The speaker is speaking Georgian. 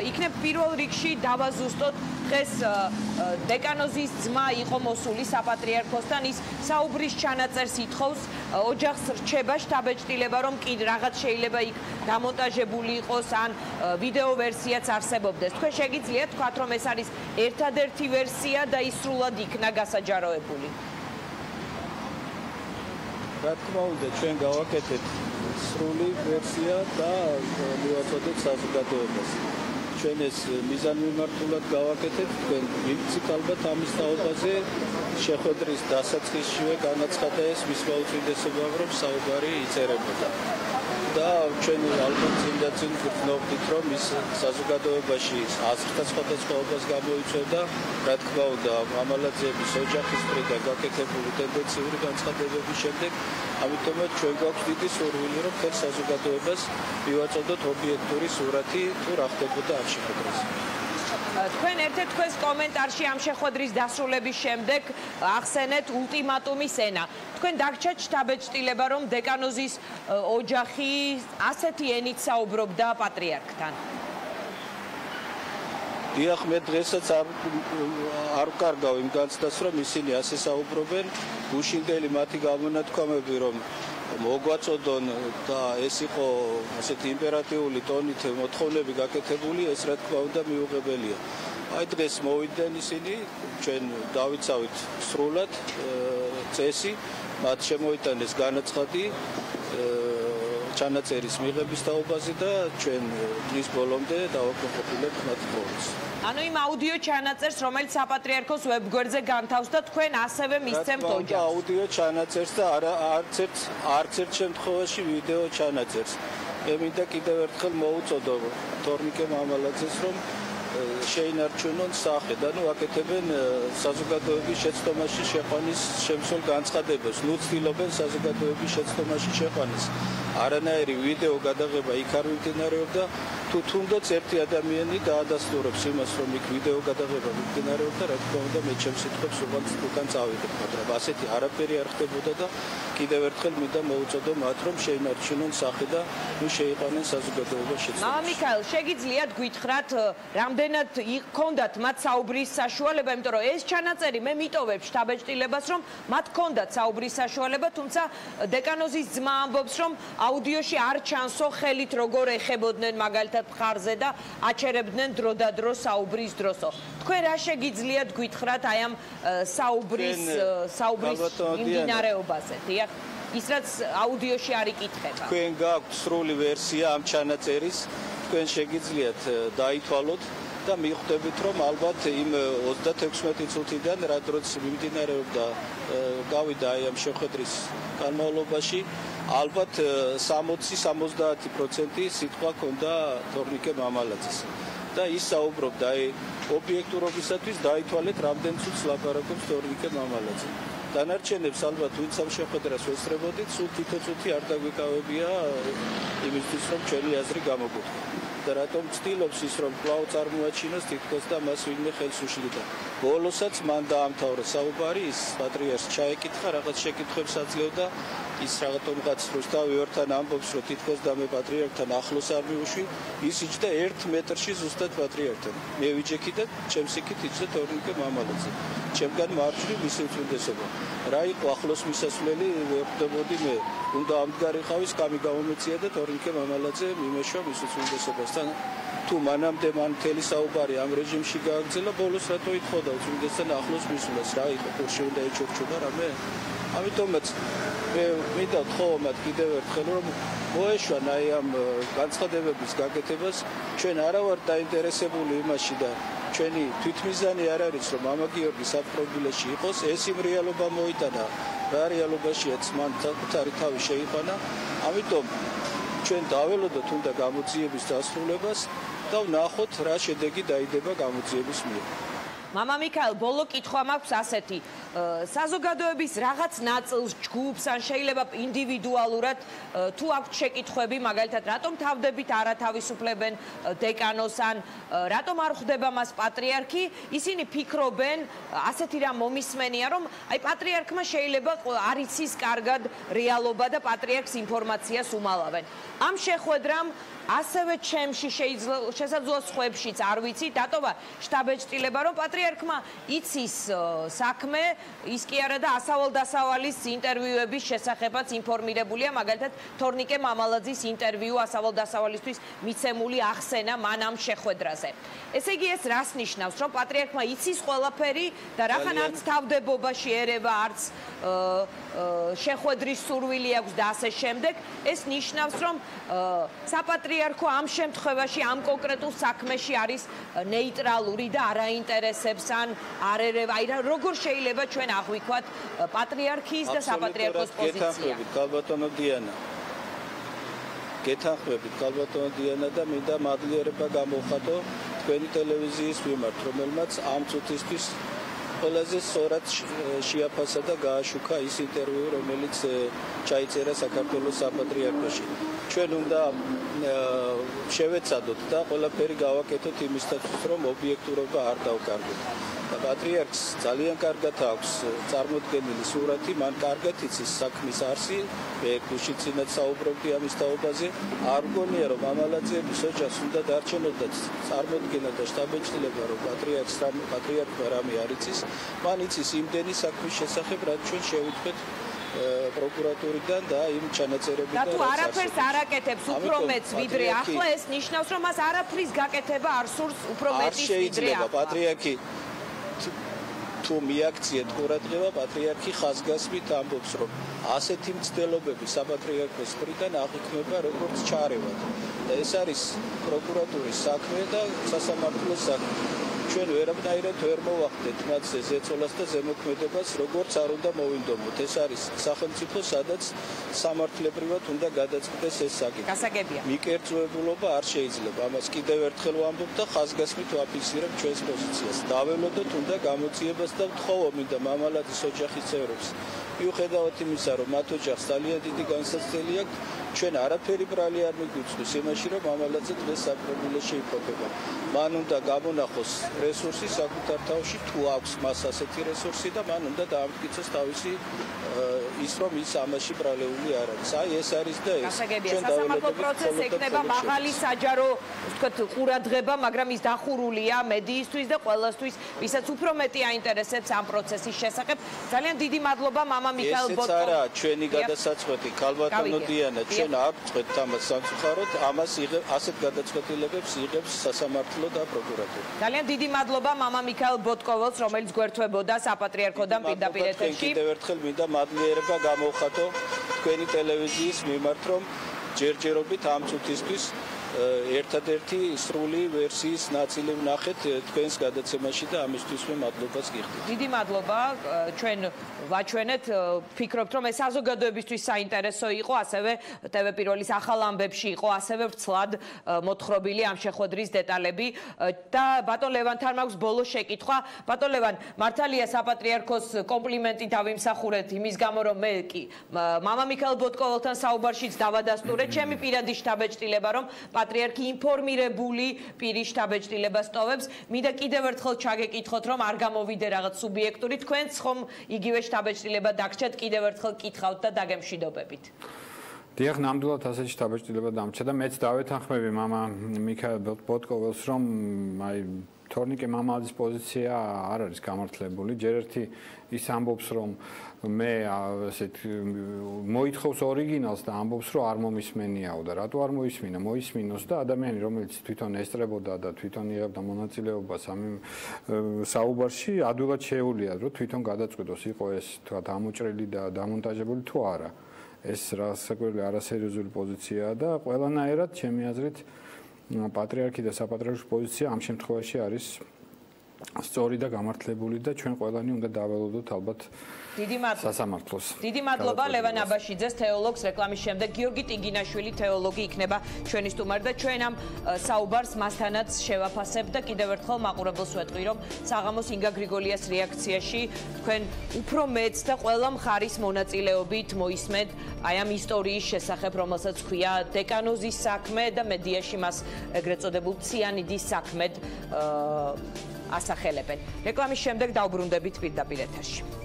იქნებ პირველ რიგში დავაზუსტოთ დღეს დეკანოზის ძმა იყო მოსული საპატრიარქოსთან ის საუბრის ჩანაწერს ითხოვს ოჯახს რჩება შთაბეჭდილება რომ კი რაღაც შეიძლება იქ დამონტაჟებული იყოს ან ვიდეო ვერსიაც არსებობდეს თქვენ შეგიძლიათ თქვათ რომ ეს არის ერთადერთი ვერსია და ის სრულად იქნა გასაჯაროებული რა თქმა უნდა ჩვენ გავაკეთეთ სრული ვერსია და მივაწოდეთ საზოგადოებას ჩვენ ეს მიზანმიმართულად გავაკეთეთ თქვენ მივცით ალბათ ამის თაობაზე შეხვედრის დასაწყისშივე განაცხადა ეს მისმა უწინდესობამ რომ საუბარი იწერებოდა და ჩვენ ალბათ წინდაცინ გვგრძნობდით რომ ის საზოგადოებაში აზრთა სხვადასხვაობას გამოიწვევდა რა თქმა უნდა მამალაძეების ოჯახის მხრიდან გაკეთებული ტენდენციური განცხადებების შემდეგ ამიტომაც ჩვენ გვაქვს დიდი სურვილი რომ თელ საზოგადოებას მივაწოდოთ ობიექტური სურათი თუ რა ხდებოდა ამ შეხვედრაზე თქვენ ერთ-ერთ თქვენს კომენტარში ამ შეხვედრის დასრულების შემდეგ ახსენეთ ულტიმატუმის ენა. თქვენ დაგჭათ შთაბეჭდილება რომ დეკანოზის ოჯახი ასეთი ენით საუბრობდა პატრიარქთან. დიახ, მე დღესაც არ ვკარგავ იმ განცდას რომ ისინი ასე საუბრობენ, გუშინდელი მათი გამონათქვამები რომ მოგვაწოდონ და ეს იყო ასეთი იმპერატიული ტონით მოთხოვნები გაკეთებული, ეს რა თქმა უნდა მიუღებელია. აი დღეს მოვიდნენ ისინი, ჩვენ დავიცავით სრულად წესი, მათ შემოიტანეს განაცხადი ჩანაწერის მიღების თაობაზე და ჩვენ დღის ბოლომდე დავაკმაყოფილებთ მათ პროცესს. ანუ იმ აუდიო ჩანაწერს, რომელიც საპატრიარქოს ვებგვერდზე განთავს და თქვენ ასევე მისცემთ ოჯახს. აუდიო ჩანაწერს და არც ერთ შემთხვევაში ვიდეო ჩანაწერს. მე მინდა კიდევ ერთხელ მოუწოდო თორნიკე მამალაძეს, რომ შეინარჩუნონ სახე და აკეთებენ საზოგადოების შეცდომაში შეყვანის შემცველ განცხადებას. ნუ ცდილობენ საზოგადოების შეცდომაში შეყვანის. არანაირი ვიდეო გადაღება იქ არ მიმდინარეობდა. თუ თუნდაც ერთი ადამიანი დაადასტურებს იმას, რომ იქ ვიდეო გადაღება მიმდინარეობდა, რა თქმა უნდა, მე ჩემს სიტყვებს უკან წავიდებ, მაგრამ ასეთი არაფერი არ ხდებოდა და კიდევ ერთხელ მინდა მოუწოდო მათ, რომ შეინარჩუნონ სახე და ნუ შეიყვანեն საზოგადოებას შეცდომაში. მიქაელ, შეგიძლიათ გითხრათ, რამდენად ჰქონდათ მათ საუბრის საშუალება, იმიტომ რომ ეს ჩანაწერი მე მიტოვებ შთაბეჭდილებას, რომ მათ ჰქონდათ საუბრის საშუალება, თუმცა დეკანოზის ძმა ამბობს, რომ აუდიოში არ ჩანსო ხელით როგორ ეხებოდნენ მაგალითად მხარზე და აჩერებდნენ დრო და დრო საუბრის დროსო. თქვენ რა შეგიძლიათ გითხრათ აი ამ საუბრის მიმდინარეობაზე? დიახ, ის რაც აუდიოში არ იკითხება. თქვენ გაქვთ სრული ვერსია ამ ჩანაწერის, თქვენ შეგიძლიათ დაითვალოთ და მიხვდებით რომ ალბათ იმ 36 წუთიდან რა დროც მიმდინარეობდა გავიდა აი ამ შეხვედრის განმავლობაში ალბათ 60-70% სიტყვა ჰქონდა თორნიკე მამალაძეს და ის საუბრობდა აი ობიექტურობისათვის დაითვალეთ რამდენ წუთს ლაპარაკობს თორნიკე მამალაძე დანარჩენებს ალბათ ვინც ამ შეხვედრას ვესწრებოდით სულ თითო წუთი არ დაგვიკავებია იმისთვის რომ ჩვენი აზრი გამოგვიყვება და რატომ ცდილობს ის რომ კვლავ წარმოაჩინოს თითქოს და მას ვინმე ხელს უშლიდა ბოლოსაც მან დაამთავრა საუბარი ის პატრიარქს ჩაეკითხა რაღაც შეკითხვებს აძლევდა ის რაღაცომღაც რუსთავიორთან ამბობს რომ თითქოს და მე პატრიარქთან ახლოს არ მივუშვი ის იჯდა 1 მეტრში ზუსტად პატრიარქთან მე ვიჯექი და ჩემს იქით იჯდა თორნიკე მამალაძე ჩემგან მარჯვნივ მისი უწმიდესობა რა იყო ახლოს მისასვლელი ვხვდებოდი მე უნდა ამდგარიყავი სკამი გამომეწია და თორნიკე მამალაძე მიმეშვა მის უწმიდესობასთან თუ მანამდე მან მთელი საუბარი ამ რეჟიმში გააგრძელა ბოლოს რატო ითხოვდა უწმიდესთან ახლოს მისვლას რა იყო ხურში უნდა ეჩორჩოდა რამე ამიტომაც მე მინდა ვთხოვოთ კიდევ ერთხელ რომ მოეშვან აი ამ განცხადებების გაკეთებას ჩვენ არა ვართ დაინტერესებული იმაში და ჩვენი თვითმიზანი არ არის რომ მამა გიორგი საპრობილეში იყოს ეს იმ რეალობა მოიტანა რა რეალობაშიაც მან საკუთარი თავი შეიყვანა ამიტომ ჩვენ დაველოდოთ უნდა გამოძიების დასრულებას და ვნახოთ რა შედეგი დაიდება გამოძიების მიერ მამა მიქაელ ბოლო კითხვა მაქვს ასეთი საზოგადოების რაღაც ნაწილს ჯგუფს ან შეიძლება ინდივიდუალურად თუ აქვთ შეკითხვები, მაგალითად, რატომ თავდებით არ ათავისუფლებენ დეკანოს ან რატომ არ ხვდება მას პატრიარქი, ისინი ფიქრობენ, ასეთი რამ მომისმენია, რომ აი პატრიარქმა შეიძლება არ იცის კარგად რეალობა და პატრიარქს ინფორმაციას უმალავენ. ამ შეხვედრამ ასევე ჩემში შესაძლოა სხვებშიც არ ვიცი, დატოვა შტაბ-ეჭდილება, რომ პატრიარქმა იცის საქმე, ის კი არა და ასავალ-დასავალის ინტერვიუების შესახებაც ინფორმირებულია, მაგალითად, თორნიკე მამალაძის ინტერვიუ ასავალ-დასავალისთვის მიცემული ახსენა მან ამ შეხვედრაზე. ესე იგი, ეს რას ნიშნავს, რომ პატრიარქმა იცის ყველაფერი და რახან არც თავდებობაში ერევა, არც შეხვედრის სურვილი აქვს და ასე შემდეგ, ეს ნიშნავს, რომ საპატრიარქო ამ შემთხვევაში ამ კონკრეტულ საქმეში არის ნეიტრალური და არ აინტერესებს ან არ ერევა, აი როგორ შეიძლება ჩვენ აღვიქვათ პატრიარქის და საპატრიარქოს პოზიცია. გეთანხმებით ქალბატონო დიანა და მინდა მადლიერება გამოვხატო თქვენი ტელევიზიის მიმართ, რომელმაც ამ წუთისთვის ყველაზე სწორად შეაფასა და გააშუქა ის ინტერვიუ, რომელიც ჩაიწერა საქართველოს საპატრიარქოში. ჩვენ უნდა შევეცადოთ და ყველაფერი გავაკეთოთ იმისათვის, რომ ობიექტურობა არ დავკარგოთ. პატრიარქს ძალიან კარგად აქვს წარმოდგენილი სურათი, მან კარგად იცის საქმის არსი, გუშინაც საუბრობდი ამის თაობაზე. არ მგონია, რომ მამალაძეების ოჯახს უნდა დარჩენოდათ წარმოდგენა და შტაბ-ეჭდილება, რომ პატრიარქმა რამე არ იცის, მან იცის იმდენი საქმის შესახებ, რაც ჩვენ შევუდგეთ პროკურატურიდან და იმ ჩანაწერებიდან. და თუ არაფერს არ აკეთებს უფრო მეც ვიდრე ახლა, ეს ნიშნავს, რომ მას არაფრის გაკეთება არ სურს უფრო მეტის ვიდრე ახლა. პატრიარქი თუ მიაქციეთ ყურადღება, პატრიარქი ხაზგასმით ამბობს, რომ ასეთი მცდელობები საპატრიარქოს მხრიდან აღიქმება როგორც ჩარევად. და ეს არის პროკურატურის საქმე და სასამართლოს საქმე. ჩვენ ვერაფერად ვერ მოვახდეთ მათ ზეწოლას და ზემოქმედებას, როგორც არ უნდა მოვინდომოთ. ეს არის სახელმწიფო, სადაც სამართლებრივად უნდა გადაწყვეტეს ეს საკითხი. გასაგებია. მიკერძოებულობა არ შეიძლება. ამას კიდევ ერთხელ ვამბობ და ხაზგასმით ვაფიქსირებ ჩვენს პოზიციას. დაველოდოთ უნდა გამოძიებას და ვთხოვობ და მამალაძის ოჯახის წევრებს. მიუხედავად იმისა, რომ მათ ოჯახს ძალიან დიდი განსაცდელი აქვს, ჩვენ არაფერი ბრალი არ მიგვიწვდის იმაში, რომ მამალაძე დღეს საპრობილეში იმყოფება. მან უნდა გამონახოს რესურსი საკუთარ თავში, თუ აქვს მას ასეთი რესურსი და მან უნდა დაამტკიცოს თავისი ის, რომ ის ამაში ბრალეული არ არის. აი ეს არის და ეს. გასაგებია, სასამართლო პროცესი ექნება მაღალი საჯარო, ვთქვათ, ყურადღება, მაგრამ ის დახურულია მედიისთვის და ყველასთვის, ვისაც უფრო მეტი აინტერესებს ამ პროცესის შესახებ. ძალიან დიდი მადლობა მამა მიქაელ ბოტკოვს. ესეც არა ჩვენი გადასაწყვეტი, ქალბატონო დიანა, ჩვენ არ წყვეტთ ამას სამწუხაროდ, ამას ასეთ გადაწყვეტილებებს იღებს სასამართლო და პროკურატურა. ძალიან დიდი მადლობა მამა მიქაელ ბოტკოვს, რომელიც გვერდთვებოდა საპატრიარქოდან პირდაპირ ეთერში. კიდევ ერთხელ მინდა მადლიერება გამოვხატო თქვენი ტელევიზიის მიმართ, რომ ჯერჯერობით ამ წუთისთვის ერთადერთი სრული ვერსიის ნაწილი ვნახეთ თქვენს გადაცემაში და ამისთვისვე მადლობას გიხდით. დიდი მადლობა, ჩვენ ვაჩვენეთ, ვფიქრობთ, რომ ეს საზოგადოებისთვის საინტერესო იყო, ასევე TV პირველის ახალ ამბებში იყო, ასევე ვრცლად მოთხრობილი ამ შეხვედრის დეტალები და ბატონ ლევანთან მაქვს ბოლო შეკითხვა. ბატონ ლევან, მართალია საპატრიარქოს კომპლიმენტი დავიმსახურეთ იმის გამო, რომ მე კი მამა მიქაელ ბოტკოველთან საუბარშიც დავადასტურე, ჩემი პირადი შტაბ-ეჭდილება, რომ პატრიარქი ინფორმირებული პირის შტაბ-ეჭდილებას ტოვებს. მინდა კიდევ ერთხელ ჩაგეკითხოთ, რომ არ გამოვიდე რაღაც სუბიექტური, თქვენც ხომ იგივე შტაბ-ეჭდილება დაგჭათ, კიდევ ერთხელ კითხავთ და დაგემშვიდობებით. დიახ, ნამდვილად ასეთი შტაბ-ეჭდილება დამრჩა და მეც დავეთანხმები მამა მიქაელ ბოტკოველს, რომ აი თორნიკე მამალაძის პოზიცია არ არის გამართლებული. ჯერ ერთი ის ამბობს, რომ მე ასეთ მოითხოვს ორიგინალს და ამბობს, რომ არ მომისმენიაო და რატო არ მოისმინა? მოისმინოს და ადამიანი, რომელიც თვითონ ესწრებოდა და თვითონ იღებდა მონაწილეობას ამ საუბარში, ადვილად შეუძლია, რომ თვითონ გადაწყვეტოს, იყო ეს თქვათ ამოჭრილი და დამონტაჟებული თუ არა. ეს რასაკვირველი არასერიოზული პოზიციაა და ყველანაირად ჩემი აზრით პატრიარქი და საპატრიარქოს პოზიცია ამ შემთხვევაში არის სწორი და გამართლებული და ჩვენ ყველანი უნდა დაველოდოთ ალბათ დიდი მადლობა სასამართლოს. დიდი მადლობა ლევან აბაშიძეს თეოლოგს რეკლამის შემდეგ გიორგი ტიგინაშვილი თეოლოგი იქნება ჩვენი სტუმარი და ჩვენ ამ საუბარს მასთანაც შევაფასებ და კიდევ ერთხელ მაყურებელს ვეტყვი რომ საღამოს ინგა გრიგოლიას რეაქციაში თქვენ უფრო მეც და ყველა მხარის მონაწილეობით მოისმენთ აი ამ ისტორიის შესახებ რომელსაც ქვია დეკანოზის საქმე და მედიაში მას ეგრეთ წოდებულ ციანიდის საქმედ ასახელებენ. რეკლამის შემდეგ დავბრუნდებით პირდაპირ ეთერში.